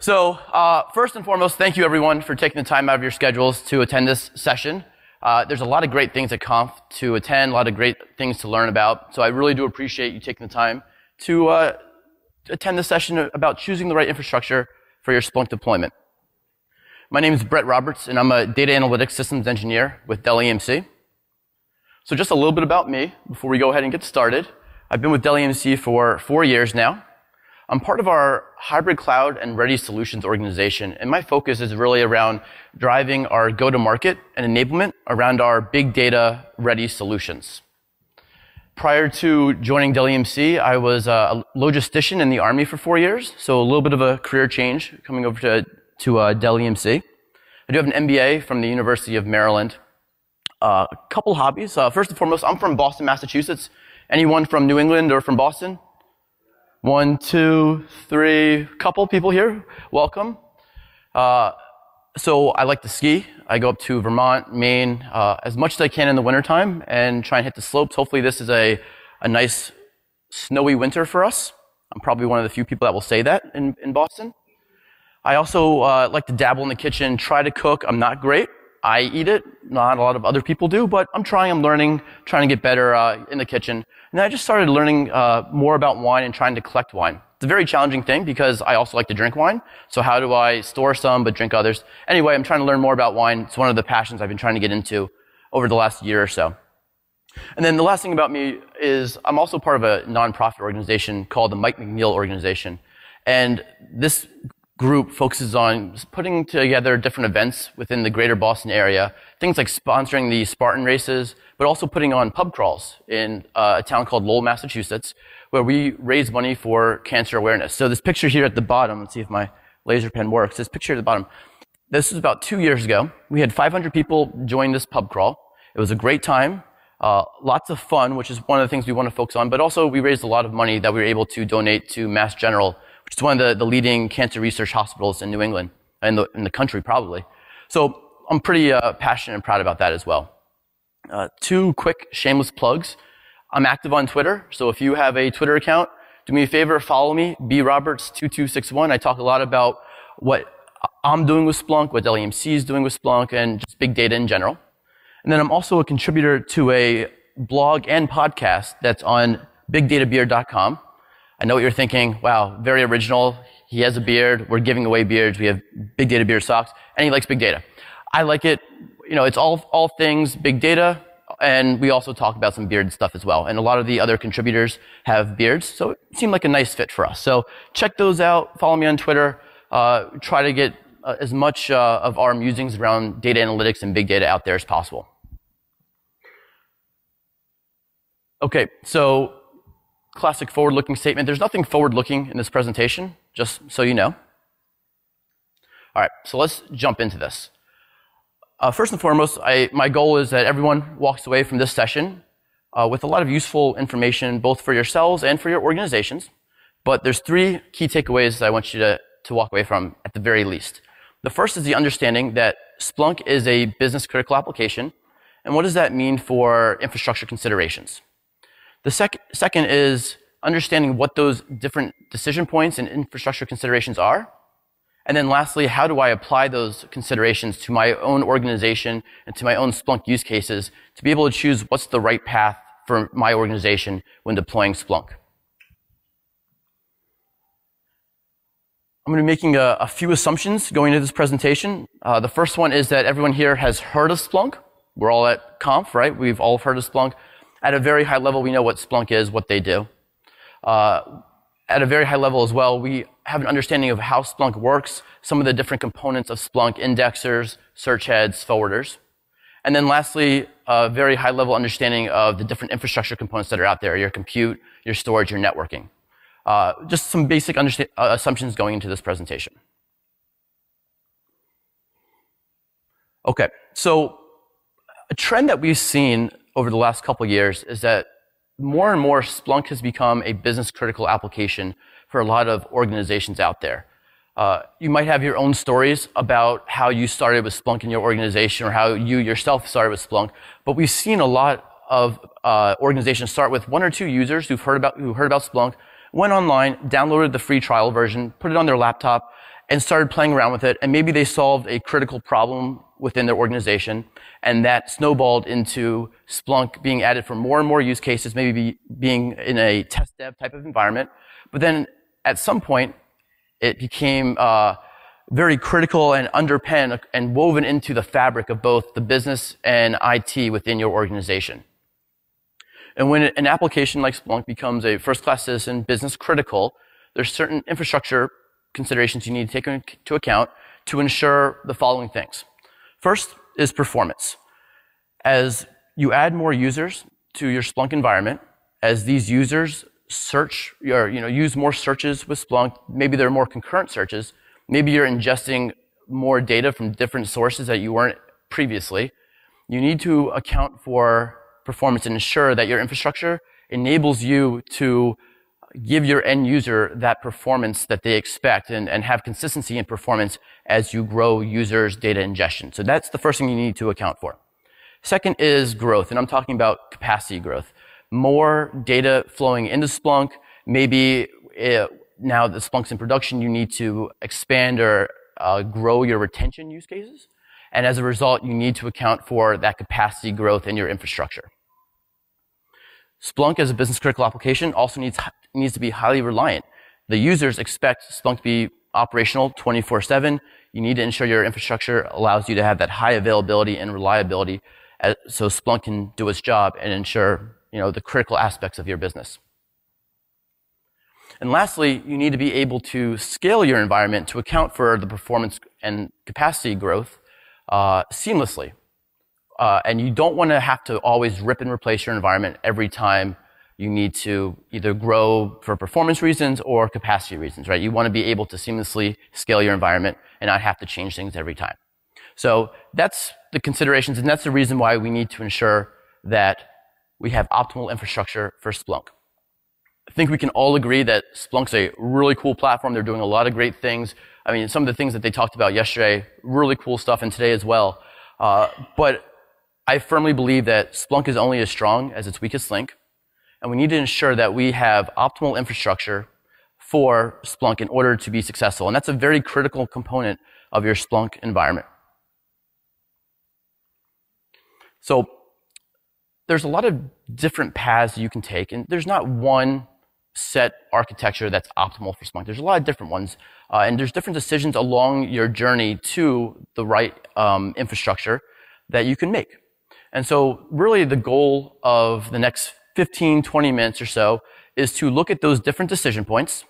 First and foremost, thank you everyone for taking the time out of your schedules to attend this session. There's a lot of great things at Conf to attend, a lot of great things to learn about. So I really do appreciate you taking the time to attend this session about choosing the right infrastructure for your Splunk deployment. My name is Brett Roberts, and I'm a data analytics systems engineer with Dell EMC. So just a little bit about me before we go ahead and get started. I've been with Dell EMC for 4 years now. I'm part of our hybrid cloud and ready solutions organization, and my focus is really around driving our go-to-market and enablement around our big data ready solutions. Prior to joining Dell EMC, I was a logistician in the Army for 4 years, so a little bit of a career change coming over to Dell EMC. I do have an MBA from the University of Maryland. A couple hobbies. First and foremost, I'm from Boston, Massachusetts. Anyone from New England or from Boston? 1, 2, 3, couple people here. Welcome. So I like to ski. I go up to Vermont, Maine, as much as I can in the wintertime and try and hit the slopes. Hopefully this is a nice snowy winter for us. I'm probably one of the few people that will say that in Boston. I also like to dabble in the kitchen, try to cook. I'm not great. I eat it. Not a lot of other people do, but I'm trying, I'm learning, trying to get better in the kitchen. And then I just started learning more about wine and trying to collect wine. It's a very challenging thing because I also like to drink wine. So how do I store some but drink others? Anyway, I'm trying to learn more about wine. It's one of the passions I've been trying to get into over the last year or so. And then the last thing about me is I'm also part of a nonprofit organization called the Mike McNeil Organization. And this group focuses on putting together different events within the greater Boston area, things like sponsoring the Spartan races, but also putting on pub crawls in a town called Lowell, Massachusetts, where we raise money for cancer awareness. So this picture here at the bottom, let's see if my laser pen works, this picture at the bottom, this is about 2 years ago. We had 500 people join this pub crawl. It was a great time, lots of fun, which is one of the things we want to focus on, but also we raised a lot of money that we were able to donate to Mass General, which is one of the leading cancer research hospitals in New England, in the country probably. So I'm pretty passionate and proud about that as well. 2 quick shameless plugs. I'm active on Twitter, so if you have a Twitter account, do me a favor, follow me, broberts2261. I talk a lot about what I'm doing with Splunk, what Dell EMC is doing with Splunk, and just big data in general. And then I'm also a contributor to a blog and podcast that's on bigdatabeard.com. I know what you're thinking, wow, very original. He has a beard, we're giving away beards, we have Big Data Beard socks, and he likes big data. I like it, you know, it's all things big data, and we also talk about some beard stuff as well. And a lot of the other contributors have beards, so it seemed like a nice fit for us. So check those out, follow me on Twitter, try to get as much of our musings around data analytics and big data out there as possible. Okay, so classic forward-looking statement. There's nothing forward-looking in this presentation, just so you know. All right, so let's jump into this. First and foremost, my goal is that everyone walks away from this session with a lot of useful information, both for yourselves and for your organizations. But there's 3 key takeaways that I want you to walk away from at the very least. The first is the understanding that Splunk is a business-critical application. And what does that mean for infrastructure considerations? The second is understanding what those different decision points and infrastructure considerations are. And then lastly, how do I apply those considerations to my own organization and to my own Splunk use cases to be able to choose what's the right path for my organization when deploying Splunk. I'm going to be making a few assumptions going into this presentation. The first one is that everyone here has heard of Splunk. We're all at Conf, right? We've all heard of Splunk. At a very high level, we know what Splunk is, what they do. At a very high level as well, we have an understanding of how Splunk works, some of the different components of Splunk, indexers, search heads, forwarders. And then lastly, a very high level understanding of the different infrastructure components that are out there, your compute, your storage, your networking. Just some basic assumptions going into this presentation. Okay, so a trend that we've seen over the last couple of years is that more and more Splunk has become a business-critical application for a lot of organizations out there. You might have your own stories about how you started with Splunk in your organization or how you yourself started with Splunk, but we've seen a lot of organizations start with 1 or 2 users who heard about Splunk, went online, downloaded the free trial version, put it on their laptop, and started playing around with it, and maybe they solved a critical problem within their organization, and that snowballed into Splunk being added for more and more use cases, maybe being in a test dev type of environment. But then at some point, it became very critical and underpinned and woven into the fabric of both the business and IT within your organization. And when an application like Splunk becomes a first-class citizen, business critical, there's certain infrastructure considerations you need to take into account to ensure the following things. First is performance. As you add more users to your Splunk environment, as these users search or use more searches with Splunk, maybe they're more concurrent searches, maybe you're ingesting more data from different sources that you weren't previously, you need to account for performance and ensure that your infrastructure enables you to give your end user that performance that they expect and have consistency in performance as you grow users' data ingestion. So that's the first thing you need to account for. Second is growth, and I'm talking about capacity growth. More data flowing into Splunk, maybe now that Splunk's in production, you need to expand or grow your retention use cases. And as a result, you need to account for that capacity growth in your infrastructure. Splunk as a business critical application also needs to be highly reliant. The users expect Splunk to be operational 24/7. You need to ensure your infrastructure allows you to have that high availability and reliability so Splunk can do its job and ensure the critical aspects of your business. And lastly, you need to be able to scale your environment to account for the performance and capacity growth seamlessly. And you don't want to have to always rip and replace your environment every time you need to either grow for performance reasons or capacity reasons, right? You want to be able to seamlessly scale your environment and not have to change things every time. So that's the considerations, and that's the reason why we need to ensure that we have optimal infrastructure for Splunk. I think we can all agree that Splunk's a really cool platform. They're doing a lot of great things. I mean, some of the things that they talked about yesterday, really cool stuff, and today as well. But I firmly believe that Splunk is only as strong as its weakest link, and we need to ensure that we have optimal infrastructure for Splunk in order to be successful. And that's a very critical component of your Splunk environment. So there's a lot of different paths you can take, and there's not one set architecture that's optimal for Splunk. There's a lot of different ones, and there's different decisions along your journey to the right infrastructure that you can make. And so really the goal of the next 15, 20 minutes or so is to look at those different decision points.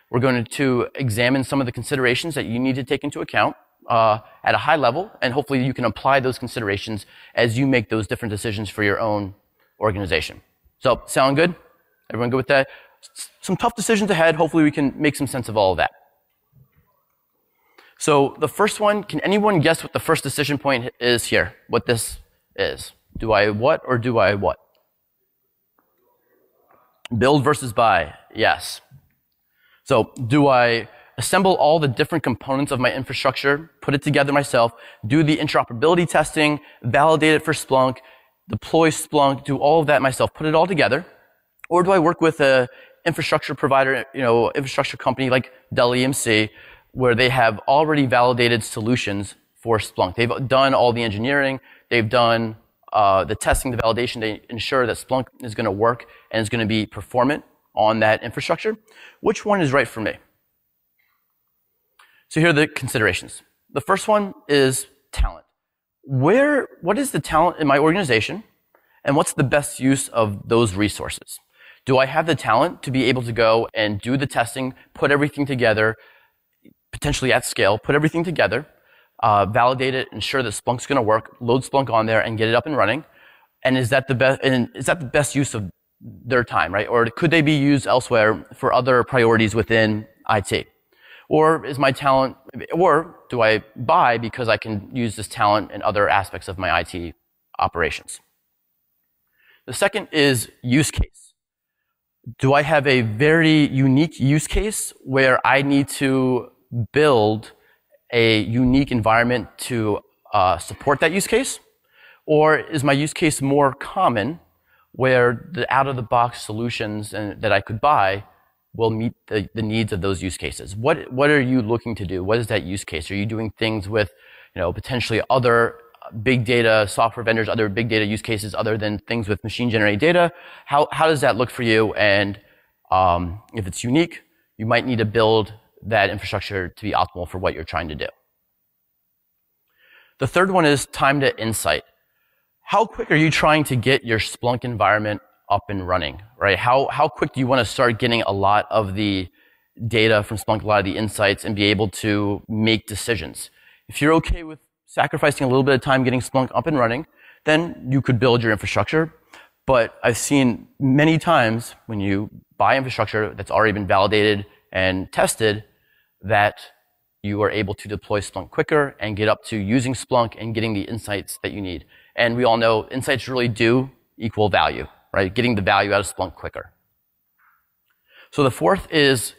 We're going to examine some of the considerations that you need to take into account at a high level, and hopefully you can apply those considerations as you make those different decisions for your own organization. So, sound good? Everyone good with that? Some tough decisions ahead. Hopefully we can make some sense of all of that. So the first one, can anyone guess what the first decision point is here? What this is? Do I what or do I what? Build versus buy, yes. So do I assemble all the different components of my infrastructure, put it together myself, do the interoperability testing, validate it for Splunk, deploy Splunk, do all of that myself, put it all together? Or do I work with a infrastructure provider, infrastructure company like Dell EMC, where they have already validated solutions for Splunk? They've done all the engineering, they've done the testing, the validation, they ensure that Splunk is going to work and is going to be performant on that infrastructure. Which one is right for me? So here are the considerations. The first one is talent. What is the talent in my organization, and what's the best use of those resources? Do I have the talent to be able to go and do the testing, put everything together, potentially at scale, put everything together, validate it, ensure that Splunk's going to work, load Splunk on there, and get it up and running? And is that the best? And is that the best use of their time, right? Or could they be used elsewhere for other priorities within IT? Or is my talent, or do I buy because I can use this talent in other aspects of my IT operations? The second is use case. Do I have a very unique use case where I need to build a unique environment to support that use case? Or is my use case more common where the out-of-the-box solutions that I could buy will meet the needs of those use cases. What are you looking to do? What is that use case? Are you doing things with, potentially other big data software vendors, other big data use cases other than things with machine generated data? How does that look for you? And if it's unique, you might need to build that infrastructure to be optimal for what you're trying to do. The third one is time to insight. How quick are you trying to get your Splunk environment up and running, right? How quick do you want to start getting a lot of the data from Splunk, a lot of the insights, and be able to make decisions? If you're okay with sacrificing a little bit of time getting Splunk up and running, then you could build your infrastructure. But I've seen many times when you buy infrastructure that's already been validated and tested that you are able to deploy Splunk quicker and get up to using Splunk and getting the insights that you need. And we all know insights really do equal value, right? Getting the value out of Splunk quicker. So the fourth is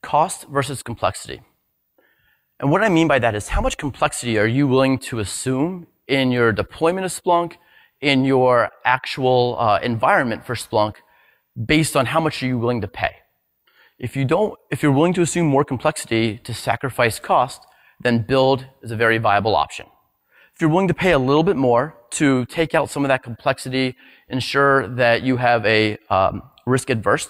cost versus complexity. And what I mean by that is how much complexity are you willing to assume in your deployment of Splunk, in your actual environment for Splunk, based on how much are you willing to pay? If you're willing to assume more complexity to sacrifice cost, then build is a very viable option. If you're willing to pay a little bit more to take out some of that complexity, ensure that you have a risk-adverse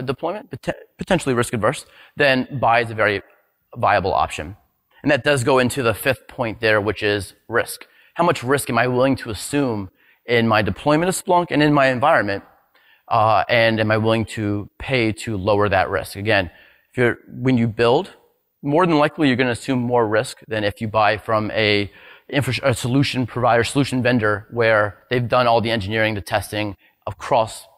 deployment, potentially risk-adverse, then buy is a very viable option. And that does go into the fifth point there, which is risk. How much risk am I willing to assume in my deployment of Splunk and in my environment? And am I willing to pay to lower that risk? Again, when you build, more than likely you're going to assume more risk than if you buy from a solution provider, solution vendor, where they've done all the engineering, the testing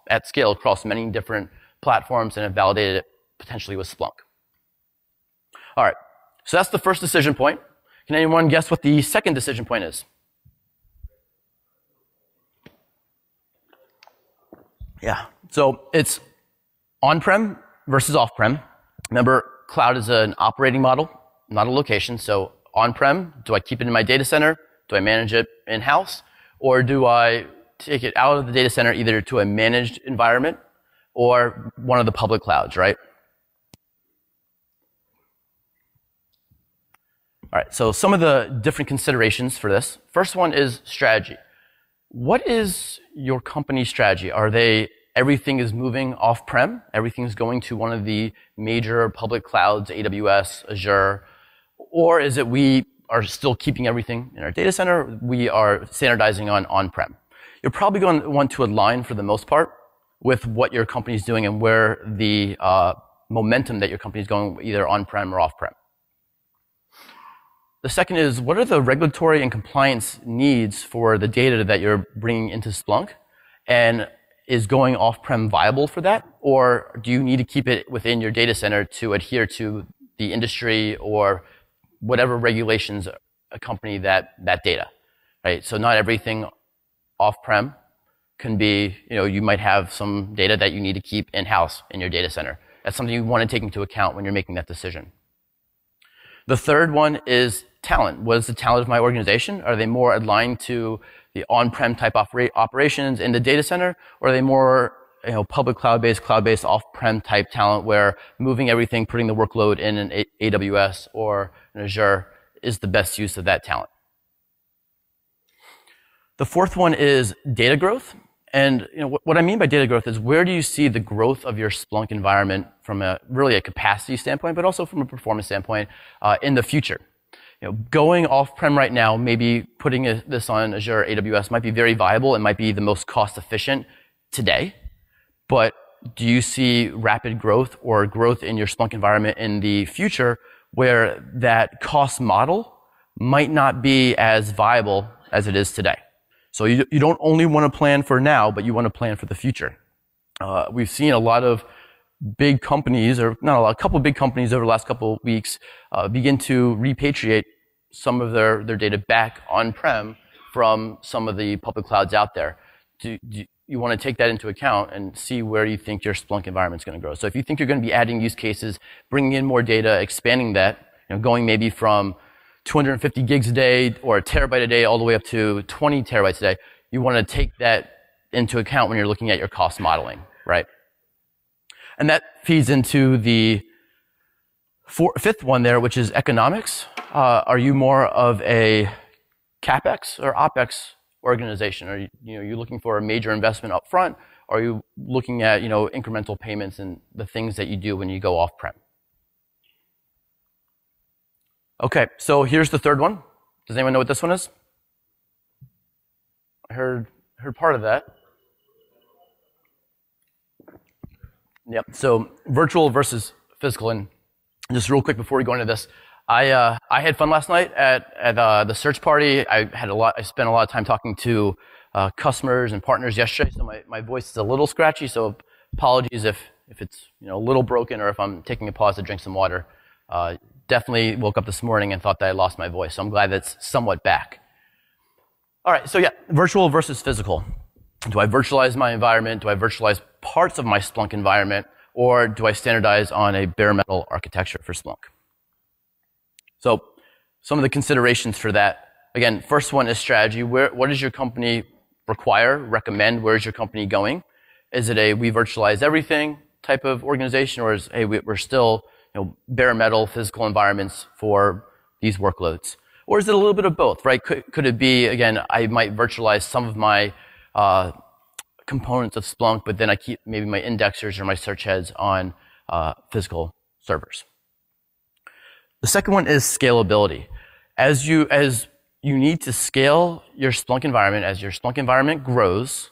at scale across many different platforms and have validated it potentially with Splunk. All right, so that's the first decision point. Can anyone guess what the second decision point is? Yeah, so it's on-prem versus off-prem. Remember, cloud is an operating model, not a location. So on-prem, do I keep it in my data center? Do I manage it in-house? Or do I take it out of the data center either to a managed environment or one of the public clouds, right? All right, so some of the different considerations for this. First one is strategy. What is your company's strategy? Everything is moving off-prem? Everything is going to one of the major public clouds, AWS, Azure? Or is it we are still keeping everything in our data center? We are standardizing on-prem. You're probably going to want to align for the most part with what your company is doing and where the momentum that your company is going, either on-prem or off-prem. The second is, what are the regulatory and compliance needs for the data that you're bringing into Splunk? And is going off-prem viable for that? Or do you need to keep it within your data center to adhere to the industry or whatever regulations accompany that data, right? So not everything off-prem can be, you might have some data that you need to keep in-house in your data center. That's something you want to take into account when you're making that decision. The third one is talent. What is the talent of my organization? Are they more aligned to the on-prem type operations in the data center? Or are they more public cloud-based off-prem type talent where moving everything, putting the workload in an AWS or an Azure is the best use of that talent? The fourth one is data growth. And what I mean by data growth is, where do you see the growth of your Splunk environment from really a capacity standpoint, but also from a performance standpoint in the future? Going off-prem right now, maybe putting this on Azure, AWS might be very viable. It might be the most cost-efficient today. But do you see rapid growth or growth in your Splunk environment in the future where that cost model might not be as viable as it is today? So you don't only want to plan for now, but you want to plan for the future. We've seen a lot of big companies, or not a lot, a couple of big companies over the last couple of weeks begin to repatriate some of their data back on-prem from some of the public clouds out there. You want to take that into account and see where you think your Splunk environment is going to grow. So if you think you're going to be adding use cases, bringing in more data, expanding that, going maybe from 250 gigs a day or a terabyte a day all the way up to 20 terabytes a day, you want to take that into account when you're looking at your cost modeling, right? And that feeds into the fifth one there, which is economics. Are you more of a CapEx or OpEx organization? Are you looking for a major investment up front? Or are you looking at incremental payments and the things that you do when you go off-prem? Okay, so here's the third one. Does anyone know what this one is? I heard part of that. Yep, so virtual versus physical. And just real quick before we go into this, I had fun last night at the search party. I spent a lot of time talking to customers and partners yesterday, so my voice is a little scratchy, so apologies if it's a little broken or if I'm taking a pause to drink some water. Definitely woke up this morning and thought that I lost my voice, so I'm glad that's somewhat back. All right, so yeah, virtual versus physical. Do I virtualize my environment? Do I virtualize parts of my Splunk environment? Or do I standardize on a bare metal architecture for Splunk? So some of the considerations for that. Again, first one is strategy. What does your company require, recommend? Where is your company going? Is it a we virtualize everything type of organization, or is, hey, we're still bare metal physical environments for these workloads? Or is it a little bit of both, right? Could it be, again, I might virtualize some of my components of Splunk, but then I keep maybe my indexers or my search heads on physical servers. The second one is scalability. As you need to scale your Splunk environment, as your Splunk environment grows,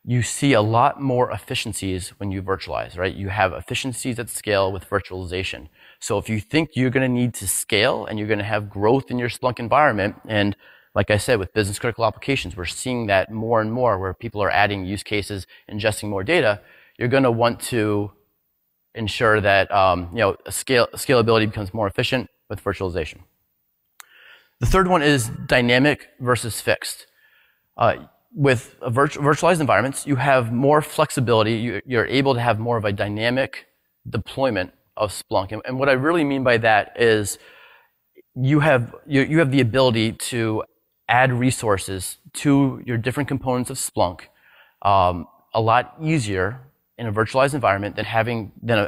you see a lot more efficiencies when you virtualize, right? You have efficiencies at scale with virtualization. So if you think you're going to need to scale and you're going to have growth in your Splunk environment, and like I said, with business critical applications, we're seeing that more and more where people are adding use cases, ingesting more data, you're going to want to ensure that scalability becomes more efficient with virtualization. The third one is dynamic versus fixed. With virtualized environments, you have more flexibility. You're able to have more of a dynamic deployment of Splunk. And what I really mean by that is you have the ability to add resources to your different components of Splunk a lot easier in a virtualized environment than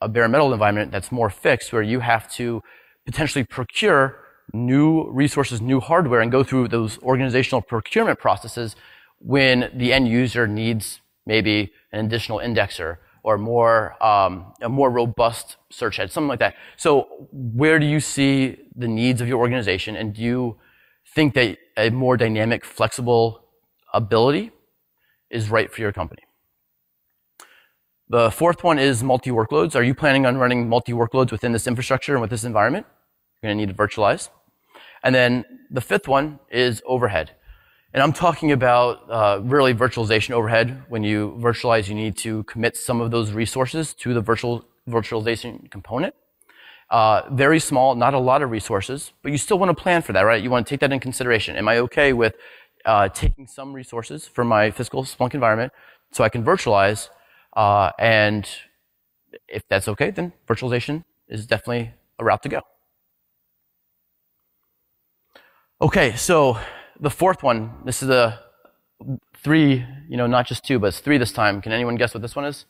a bare metal environment that's more fixed, where you have to potentially procure new resources, new hardware, and go through those organizational procurement processes when the end user needs maybe an additional indexer or a more robust search head, something like that. So where do you see the needs of your organization, and do you think that a more dynamic, flexible ability is right for your company? The fourth one is multi-workloads. Are you planning on running multi-workloads within this infrastructure and with this environment? You're going to need to virtualize. And then the fifth one is overhead. And I'm talking about really virtualization overhead. When you virtualize, you need to commit some of those resources to the virtualization component. Very small, not a lot of resources, but you still want to plan for that, right? You want to take that in consideration. Am I okay with taking some resources from my physical Splunk environment so I can virtualize? And if that's okay, then virtualization is definitely a route to go. Okay, so the fourth one, this is a 3, not just 2, but it's 3 this time. Can anyone guess what this one is?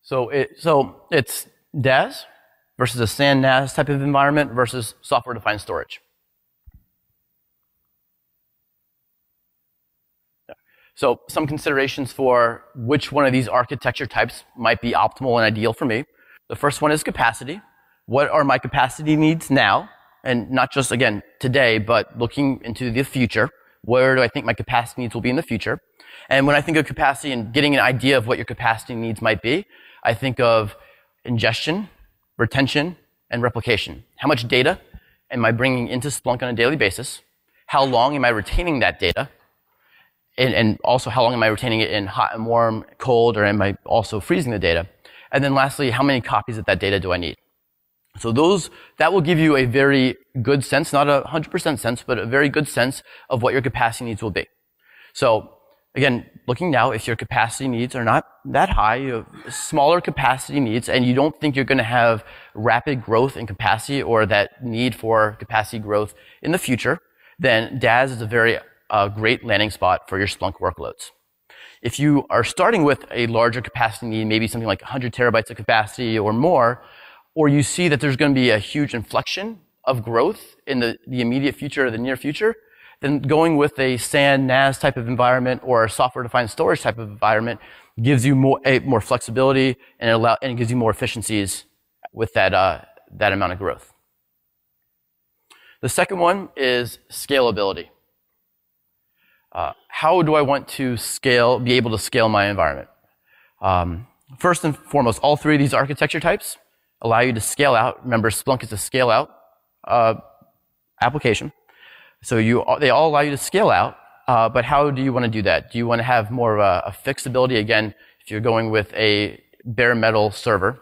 So it's DAS versus a SAN NAS type of environment versus software-defined storage. So some considerations for which one of these architecture types might be optimal and ideal for me. The first one is capacity. What are my capacity needs now? And not just, again, today, but looking into the future. Where do I think my capacity needs will be in the future? And when I think of capacity and getting an idea of what your capacity needs might be, I think of ingestion, retention, and replication. How much data am I bringing into Splunk on a daily basis? How long am I retaining that data? And also, how long am I retaining it in hot and warm, cold, or am I also freezing the data? And then lastly, how many copies of that data do I need? So that will give you a very good sense, not 100% sense, but a very good sense of what your capacity needs will be. So again, looking now, if your capacity needs are not that high, you have smaller capacity needs, and you don't think you're going to have rapid growth in capacity or that need for capacity growth in the future, then DAS is a very great landing spot for your Splunk workloads. If you are starting with a larger capacity need, maybe something like 100 terabytes of capacity or more, or you see that there's going to be a huge inflection of growth in the immediate future or the near future, then going with a SAN NAS type of environment or a software-defined storage type of environment gives you more flexibility and it gives you more efficiencies with that amount of growth. The second one is scalability. How do I want to be able to scale my environment? First and foremost, all three of these architecture types allow you to scale out. Remember, Splunk is a scale out application. So they all allow you to scale out, but how do you want to do that? Do you want to have more of a fixability? Again, if you're going with a bare metal server,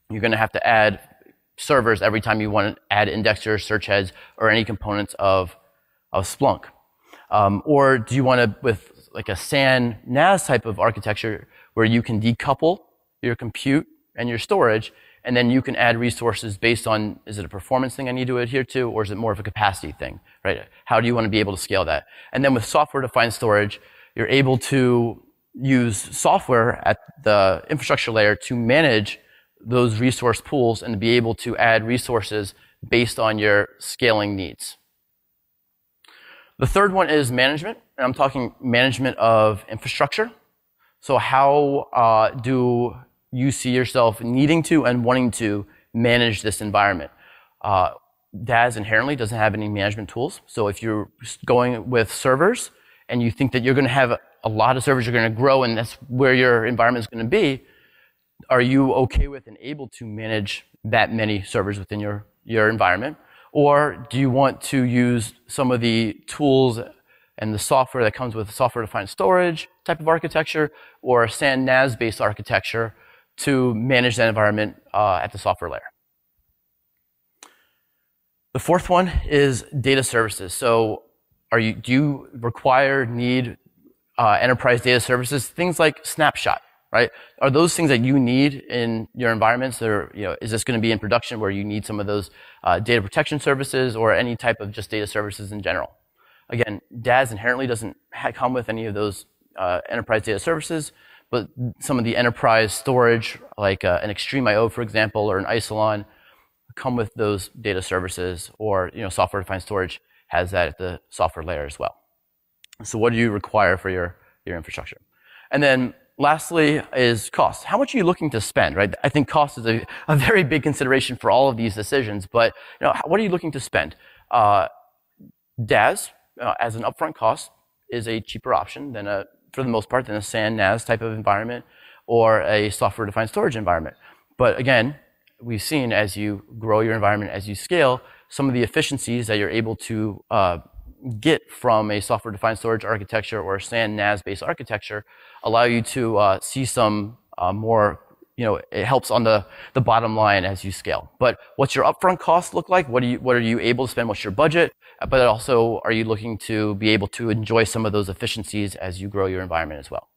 you're going to have to add servers every time you want to add indexers, search heads, or any components of Splunk. Or do you want to, with like a SAN NAS type of architecture, where you can decouple your compute and your storage, and then you can add resources based on, is it a performance thing I need to adhere to, or is it more of a capacity thing, right? How do you want to be able to scale that? And then with software-defined storage, you're able to use software at the infrastructure layer to manage those resource pools and to be able to add resources based on your scaling needs. The third one is management, and I'm talking management of infrastructure. So how do you see yourself needing to and wanting to manage this environment? DAS inherently doesn't have any management tools. So if you're going with servers and you think that you're going to have a lot of servers, you're going to grow and that's where your environment is going to be, are you okay with and able to manage that many servers within your environment? Or do you want to use some of the tools and the software that comes with software-defined storage type of architecture or a SAN NAS-based architecture to manage that environment at the software layer? The fourth one is data services. So do you need enterprise data services? Things like Snapshot, right? Are those things that you need in your environments? Or, is this going to be in production where you need some of those data protection services or any type of just data services in general? Again, DAS inherently doesn't come with any of those enterprise data services, but some of the enterprise storage, like an Extreme IO, for example, or an Isilon, come with those data services, or software-defined storage has that at the software layer as well. So what do you require for your infrastructure? And then lastly is cost. How much are you looking to spend, right? I think cost is a very big consideration for all of these decisions, but what are you looking to spend? DAS, as an upfront cost, is a cheaper option than for the most part, than a SAN NAS type of environment or a software-defined storage environment. But again, we've seen as you grow your environment, as you scale, some of the efficiencies that you're able to get from a software-defined storage architecture or a SAN NAS-based architecture allow you to see some more, it helps on the bottom line as you scale. But what's your upfront cost look like? What are you able to spend? What's your budget? But also, are you looking to be able to enjoy some of those efficiencies as you grow your environment as well?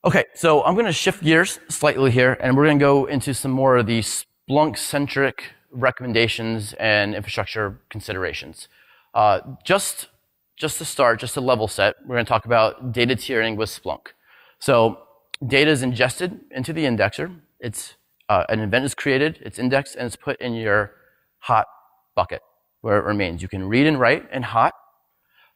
Okay, so I'm going to shift gears slightly here, and we're going to go into some more of the Splunk-centric recommendations and infrastructure considerations. Just to start, just to level set, we're going to talk about data tiering with Splunk. So data is ingested into the indexer. An event is created, it's indexed, and it's put in your hot bucket where it remains. You can read and write in hot,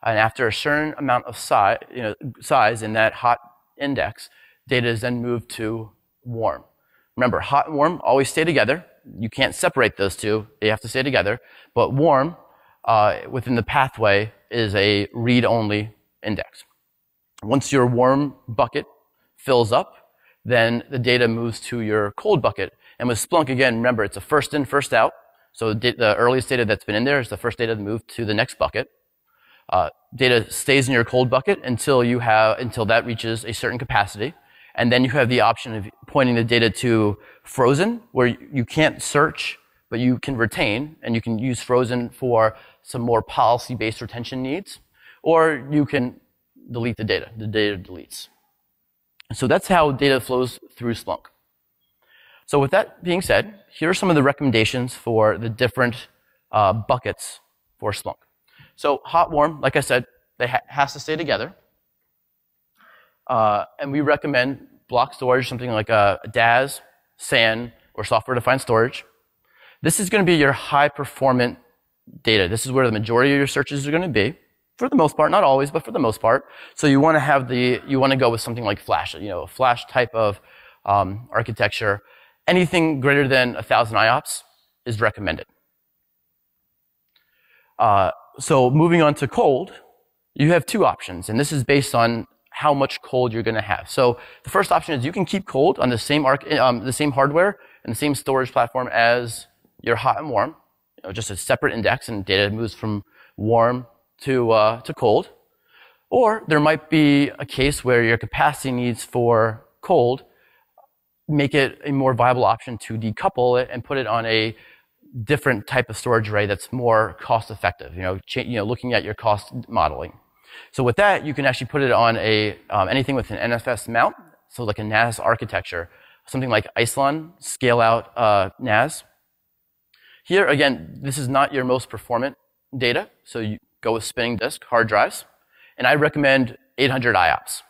and after a certain amount of size in that hot index, data is then moved to warm. Remember, hot and warm always stay together. You can't separate those two. They have to stay together. But warm, within the pathway, is a read-only index. Once your warm bucket fills up, then the data moves to your cold bucket. And with Splunk, again, remember, it's a first in, first out. So the earliest data that's been in there is the first data to move to the next bucket. Data stays in your cold bucket until that reaches a certain capacity. And then you have the option of pointing the data to frozen, where you can't search, but you can retain, and you can use frozen for some more policy-based retention needs. or you can delete the data. The data deletes. So that's how data flows through Splunk. So with that being said, here are some of the recommendations for the different buckets for Splunk. So hot, warm, like I said, they has to stay together. And we recommend block storage, something like a DAS, SAN, or software-defined storage. This is going to be your high-performant data. This is where the majority of your searches are going to be, for the most part, not always, but for the most part. So you want to go with something like Flash, a Flash type of architecture. Anything greater than 1,000 IOPS is recommended. So moving on to cold, you have two options, and this is based on how much cold you're going to have. So the first option is you can keep cold on the same hardware and the same storage platform as your hot and warm, just a separate index, and data moves from warm to cold. Or there might be a case where your capacity needs for cold make it a more viable option to decouple it and put it on a different type of storage array that's more cost effective, looking at your cost modeling. So with that, you can actually put it on anything with an NFS mount, so like a NAS architecture, something like Isilon, scale out NAS. Here, again, this is not your most performant data, so you go with spinning disk, hard drives, and I recommend 800 IOPS.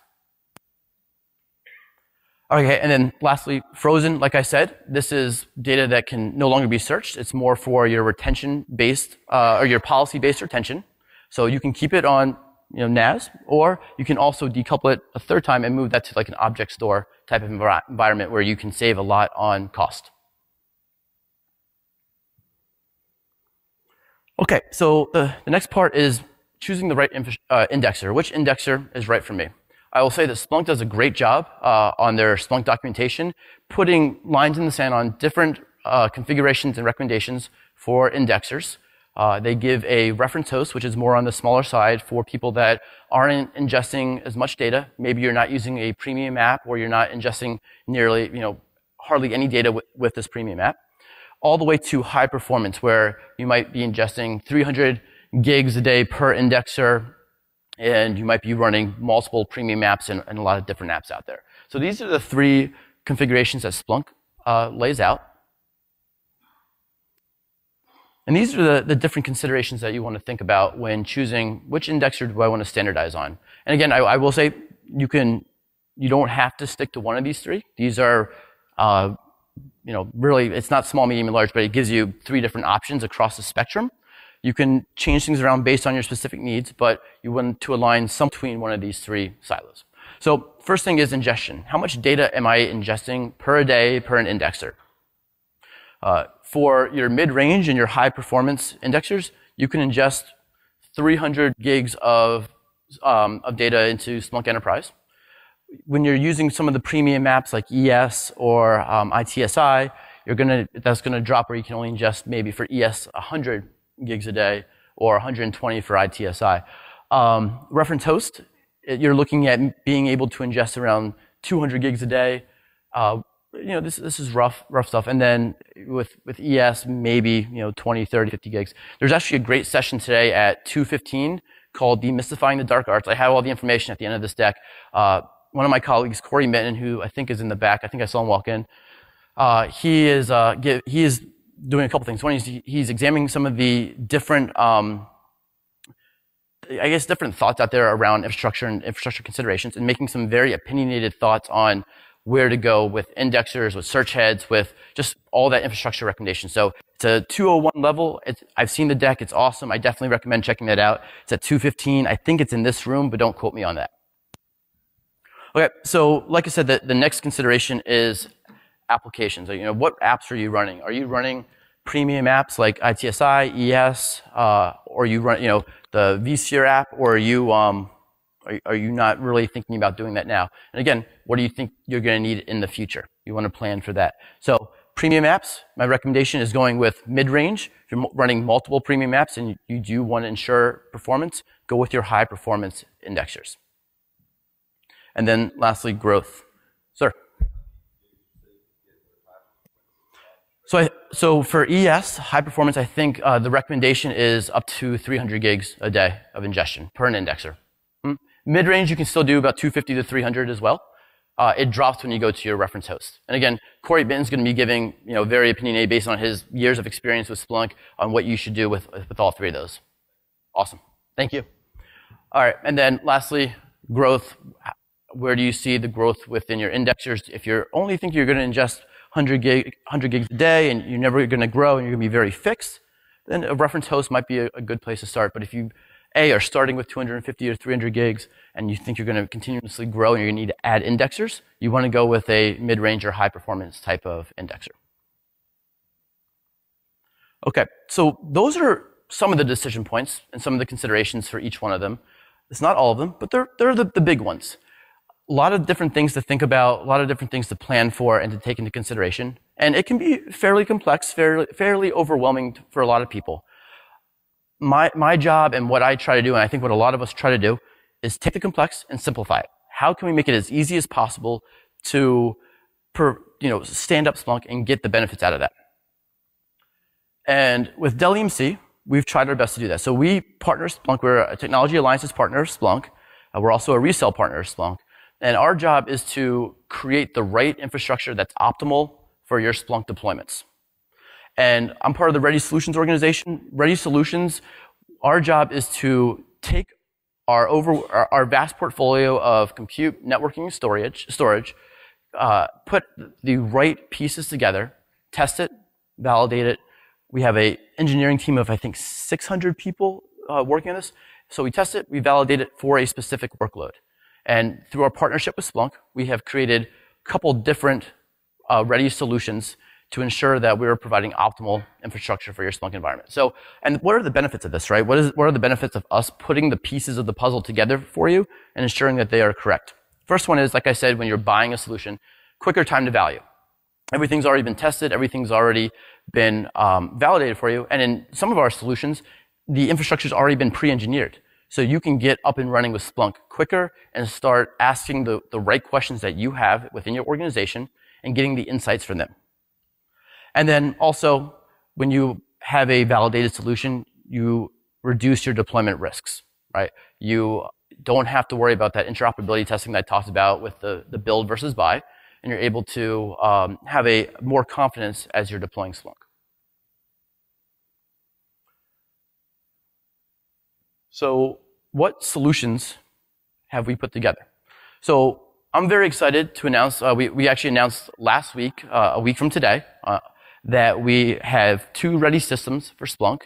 Okay, and then lastly, frozen, like I said, this is data that can no longer be searched. It's more for your retention-based, or your policy-based retention. So you can keep it on NAS, or you can also decouple it a third time and move that to like an object store type of environment where you can save a lot on cost. Okay, so the next part is choosing the right indexer. Which indexer is right for me? I will say that Splunk does a great job on their Splunk documentation, putting lines in the sand on different configurations and recommendations for indexers. They give a reference host, which is more on the smaller side for people that aren't ingesting as much data. Maybe you're not using a premium app, or you're not ingesting nearly, hardly any data with this premium app. All the way to high performance, where you might be ingesting 300 gigs a day per indexer, and you might be running multiple premium apps and a lot of different apps out there. So these are the three configurations that Splunk lays out. And these are the different considerations that you want to think about when choosing which indexer do I want to standardize on. And again, I will say you don't have to stick to one of these three. These are, really, it's not small, medium, and large, but it gives you three different options across the spectrum. You can change things around based on your specific needs, but you want to align some between one of these three silos. So first thing is ingestion. How much data am I ingesting per day per an indexer? For your mid-range and your high-performance indexers, you can ingest 300 gigs of data into Splunk Enterprise. When you're using some of the premium apps like ES or ITSI, that's going to drop where you can only ingest maybe for ES 100 gigs a day or 120 for ITSI. Reference host, you're looking at being able to ingest around 200 gigs a day. This is rough stuff. And then with ES, maybe 20, 30, 50 gigs. There's actually a great session today at 2:15 called Demystifying the Dark Arts. I have all the information at the end of this deck. One of my colleagues, Corey Minton, who I think is in the back, I think I saw him walk in. He is doing a couple things. One is he's examining some of the different, different thoughts out there around infrastructure and infrastructure considerations, and making some very opinionated thoughts on where to go with indexers, with search heads, with just all that infrastructure recommendation. So it's a 201 level. I've seen the deck. It's awesome. I definitely recommend checking that out. It's at 2:15. I think it's in this room, but don't quote me on that. Okay, so like I said, the next consideration is applications. What apps are you running? Are you running premium apps like ITSI, ES, or you run, the vSphere app, or are you not really thinking about doing that now? And again, what do you think you're going to need in the future? You want to plan for that. So premium apps, my recommendation is going with mid-range. If you're running multiple premium apps and you do want to ensure performance, go with your high-performance indexers. And then lastly, growth. Sir? So for ES, high performance, I think the recommendation is up to 300 gigs a day of ingestion per an indexer. Mid-range, you can still do about 250 to 300 as well. It drops when you go to your reference host. And again, Corey Bitten's going to be giving, very opinionated based on his years of experience with Splunk on what you should do with all three of those. Awesome. Thank you. All right. And then lastly, growth. Where do you see the growth within your indexers? If you're only think you're going to ingest 100 gigs a day and you're never going to grow and you're going to be very fixed, then a reference host might be a good place to start. But if you are starting with 250 or 300 gigs and you think you're going to continuously grow and you're going to need to add indexers, you want to go with a mid-range or high-performance type of indexer. Okay, so those are some of the decision points and some of the considerations for each one of them. It's not all of them, but they're the big ones. A lot of different things to think about, a lot of different things to plan for and to take into consideration. And it can be fairly complex, fairly overwhelming for a lot of people. My job and what I try to do, and I think what a lot of us try to do, is take the complex and simplify it. How can we make it as easy as possible to stand up Splunk and get the benefits out of that? And with Dell EMC, we've tried our best to do that. So we partner Splunk. We're a technology alliances partner of Splunk. We're also a resale partner of Splunk. And our job is to create the right infrastructure that's optimal for your Splunk deployments. And I'm part of the Ready Solutions organization. Ready Solutions, our job is to take our vast portfolio of compute, networking, storage, put the right pieces together, test it, validate it. We have an engineering team of, I think, 600 people working on this. So we test it, we validate it for a specific workload. And through our partnership with Splunk, we have created a couple different ready solutions to ensure that we're providing optimal infrastructure for your Splunk environment. So, and what are the benefits of this, right? What are the benefits of us putting the pieces of the puzzle together for you and ensuring that they are correct? First one is, like I said, when you're buying a solution, quicker time to value. Everything's already been tested, everything's already been validated for you, and in some of our solutions, the infrastructure's already been pre-engineered. So you can get up and running with Splunk quicker and start asking the right questions that you have within your organization and getting the insights from them. And then also, when you have a validated solution, you reduce your deployment risks, right? You don't have to worry about that interoperability testing that I talked about with the build versus buy, and you're able to have a more confidence as you're deploying Splunk. So what solutions have we put together? So I'm very excited to announce, we actually announced last week, a week from today, that we have 2 ready systems for Splunk.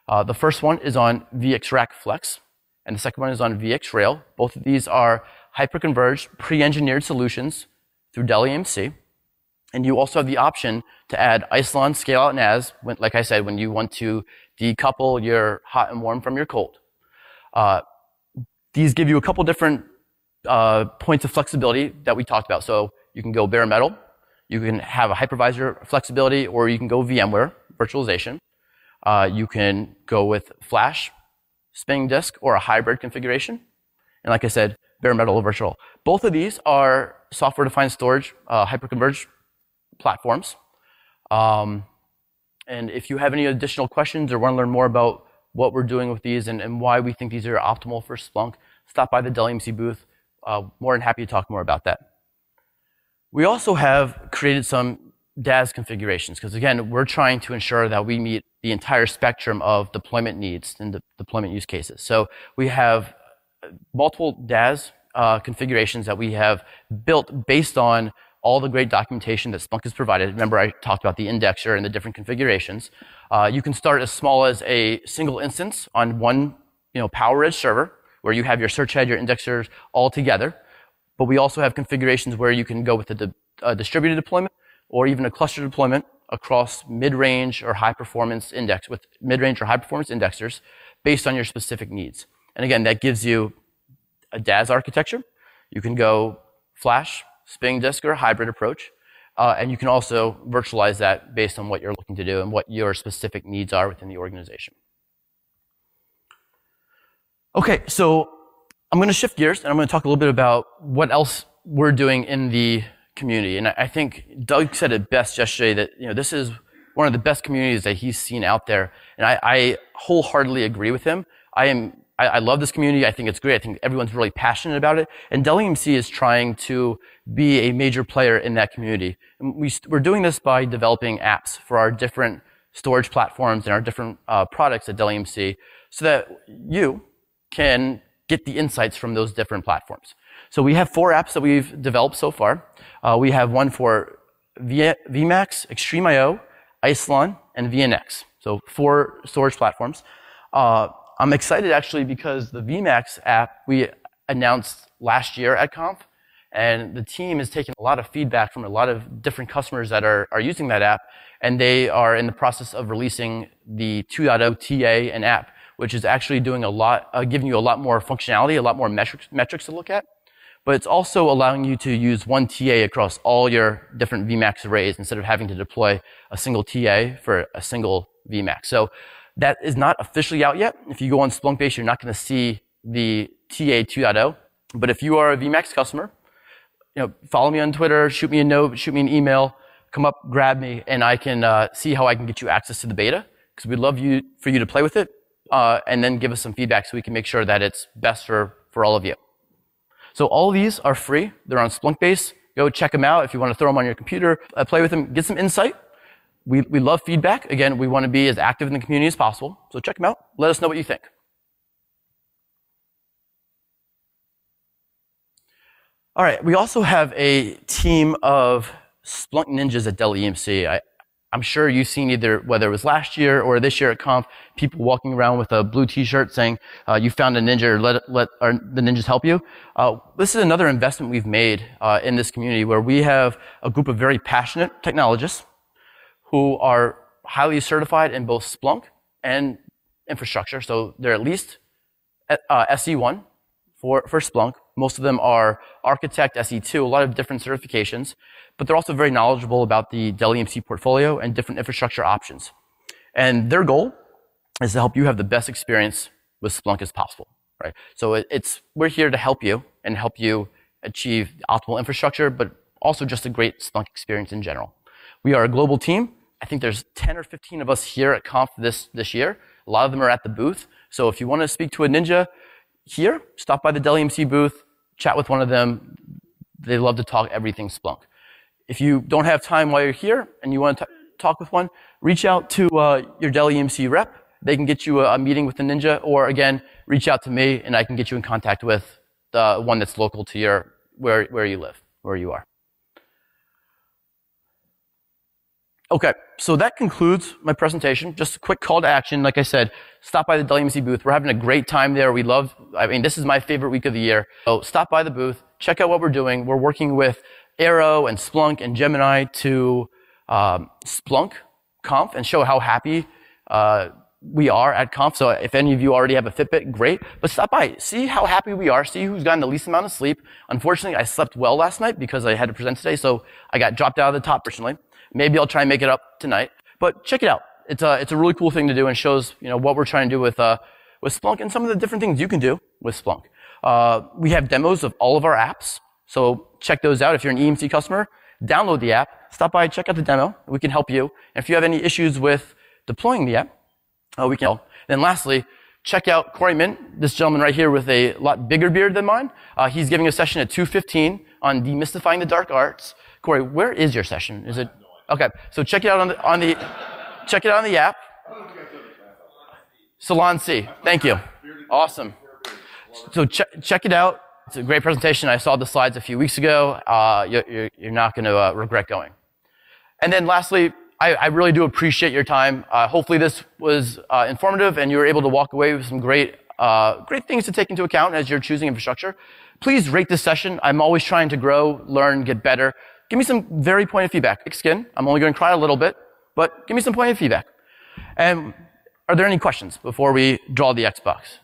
The first one is on VxRack Flex, and the second one is on VxRail. Both of these are hyper-converged, pre-engineered solutions through Dell EMC. And you also have the option to add Isilon scale-out NAS, like I said, when you want to decouple your hot and warm from your cold. These give you a couple different points of flexibility that we talked about. So you can go bare metal, you can have a hypervisor flexibility, or you can go VMware virtualization. You can go with flash, spinning disk, or a hybrid configuration. And like I said, bare metal or virtual. Both of these are software-defined storage, hyperconverged platforms. And if you have any additional questions or want to learn more about what we're doing with these and why we think these are optimal for Splunk, stop by the Dell EMC booth. More than happy to talk more about that. We also have created some DAS configurations, because again, we're trying to ensure that we meet the entire spectrum of deployment needs and deployment use cases. So we have multiple DAS configurations that we have built based on all the great documentation that Splunk has provided. Remember, I talked about the indexer and the different configurations. You can start as small as a single instance on one PowerEdge server, where you have your search head, your indexers all together. But we also have configurations where you can go with a distributed deployment or even a cluster deployment across mid-range or high-performance index with mid-range or high-performance indexers based on your specific needs. And again, that gives you a DAS architecture. You can go flash, spinning disk, or a hybrid approach. And you can also virtualize that based on what you're looking to do and what your specific needs are within the organization. Okay, so I'm going to shift gears, and I'm going to talk a little bit about what else we're doing in the community. And I think Doug said it best yesterday that this is one of the best communities that he's seen out there. And I wholeheartedly agree with him. I love this community. I think it's great. I think everyone's really passionate about it. And Dell EMC is trying to be a major player in that community. And we're doing this by developing apps for our different storage platforms and our different products at Dell EMC so that you can get the insights from those different platforms. So we have 4 apps that we've developed so far. We have one for VMAX, XtremeIO, Isilon, and VNX. So 4 storage platforms. I'm excited actually because the VMAX app we announced last year at conf, and the team has taken a lot of feedback from a lot of different customers that are using that app, and they are in the process of releasing the 2.0 TA and app, which is actually doing a lot, giving you a lot more functionality, a lot more metrics to look at. But it's also allowing you to use one TA across all your different VMAX arrays instead of having to deploy a single TA for a single VMAX. So that is not officially out yet. If you go on Splunk base, you're not going to see the TA 2.0. But if you are a VMAX customer, follow me on Twitter, shoot me a note, shoot me an email, come up, grab me, and I can see how I can get you access to the beta, because we'd love for you to play with it, and then give us some feedback so we can make sure that it's best for all of you. So all of these are free. They're on Splunk base. Go check them out if you want to throw them on your computer, play with them, get some insight. We love feedback. Again, we want to be as active in the community as possible. So check them out. Let us know what you think. All right, we also have a team of Splunk Ninjas at Dell EMC. I'm sure you've seen either, whether it was last year or this year at conf, people walking around with a blue t-shirt saying, you found a ninja, let the ninjas help you. This is another investment we've made in this community where we have a group of very passionate technologists who are highly certified in both Splunk and infrastructure. So they're at least SE1 for Splunk. Most of them are Architect, SE2, a lot of different certifications, but they're also very knowledgeable about the Dell EMC portfolio and different infrastructure options. And their goal is to help you have the best experience with Splunk as possible, right? So we're here to help you and help you achieve optimal infrastructure, but also just a great Splunk experience in general. We are a global team. I think there's 10 or 15 of us here at conf this year. A lot of them are at the booth. So if you want to speak to a ninja here, stop by the Dell EMC booth, chat with one of them. They love to talk everything Splunk. If you don't have time while you're here and you want to talk with one, reach out to your Dell EMC rep. They can get you a meeting with the ninja, or again, reach out to me and I can get you in contact with the one that's local to where you live, where you are. Okay, so that concludes my presentation. Just a quick call to action. Like I said, stop by the Dell EMC booth. We're having a great time there. This is my favorite week of the year. So stop by the booth, check out what we're doing. We're working with Arrow and Splunk and Gemini to Splunk Conf and show how happy we are at Conf. So if any of you already have a Fitbit, great. But stop by, see how happy we are, see who's gotten the least amount of sleep. Unfortunately, I slept well last night because I had to present today, so I got dropped out of the top personally. Maybe I'll try and make it up tonight. But check it out. It's a really cool thing to do and shows what we're trying to do with Splunk and some of the different things you can do with Splunk. We have demos of all of our apps, so check those out. If you're an EMC customer, download the app, stop by, check out the demo. We can help you. And if you have any issues with deploying the app, we can help. Then lastly, check out Corey Mint, this gentleman right here with a lot bigger beard than mine. He's giving a session at 2:15 on demystifying the dark arts. Corey, where is your session? Is it? Okay, so check it out on the app. Salon C. Thank you. Awesome. So check it out. It's a great presentation. I saw the slides a few weeks ago. You're not going to regret going. And then lastly, I really do appreciate your time. Hopefully this was informative and you were able to walk away with some great things to take into account as you're choosing infrastructure. Please rate this session. I'm always trying to grow, learn, get better. Give me some very pointed feedback. Thick skin. I'm only going to cry a little bit, but give me some pointed feedback. And are there any questions before we draw the Xbox?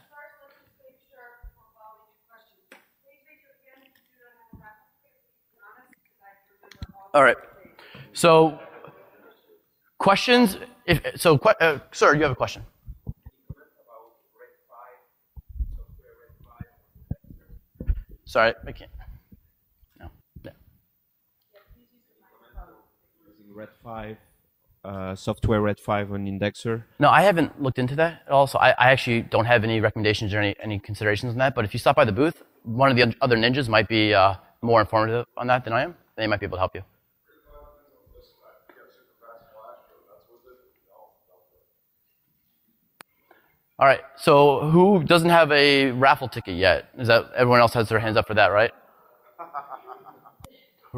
All right. So questions. Sir, you have a question. Sorry, I can't. Red 5 software Red 5 on Indexer? No, I haven't looked into that at all, so I actually don't have any recommendations or any considerations on that. But if you stop by the booth, one of the other ninjas might be more informative on that than I am. They might be able to help you. All right, so who doesn't have a raffle ticket yet? Is that everyone else has their hands up for that, right?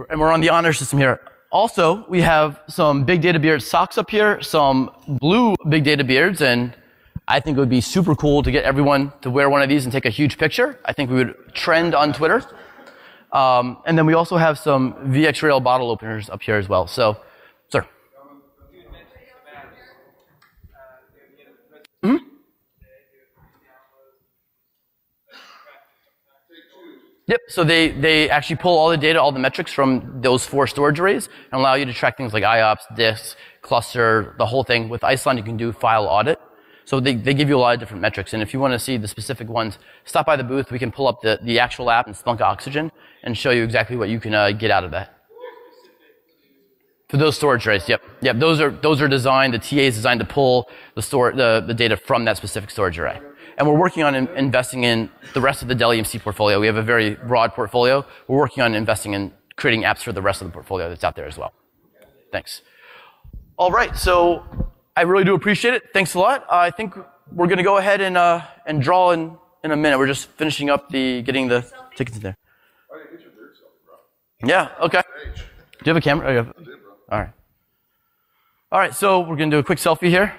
And we're on the honor system here. Also, we have some big data beard socks up here, some blue big data beards, and I think it would be super cool to get everyone to wear one of these and take a huge picture. I think we would trend on Twitter. And then we also have some VxRail bottle openers up here as well. So, sir. Mm-hmm. Yep, so they actually pull all the data, all the metrics from those 4 storage arrays and allow you to track things like IOPS, disks, cluster, the whole thing. With Isilon, you can do file audit. So they give you a lot of different metrics. And if you want to see the specific ones, stop by the booth. We can pull up the actual app in Splunk Oxygen and show you exactly what you can get out of that. For those storage arrays, yep. Those are designed, the TA is designed to pull the data from that specific storage array. And we're working on investing in the rest of the Dell EMC portfolio. We have a very broad portfolio. We're working on investing in creating apps for the rest of the portfolio that's out there as well. Thanks. All right, so I really do appreciate it. Thanks a lot. I think we're going to go ahead and draw in a minute. We're just finishing up getting the tickets in there. Oh, yeah, get your beard selfie, bro. Yeah, okay. Do you have a camera? Oh, you have... I did, bro. All right. All right, so we're going to do a quick selfie here.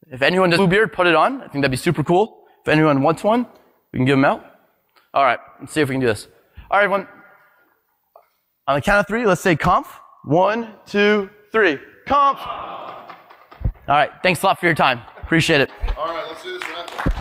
If anyone does blue beard, put it on. I think that'd be super cool. If anyone wants one, we can give them out. All right, let's see if we can do this. All right, everyone. On the count of 3, let's say conf. 1, 2, 3. Conf. All right, thanks a lot for your time. Appreciate it. All right, let's do this.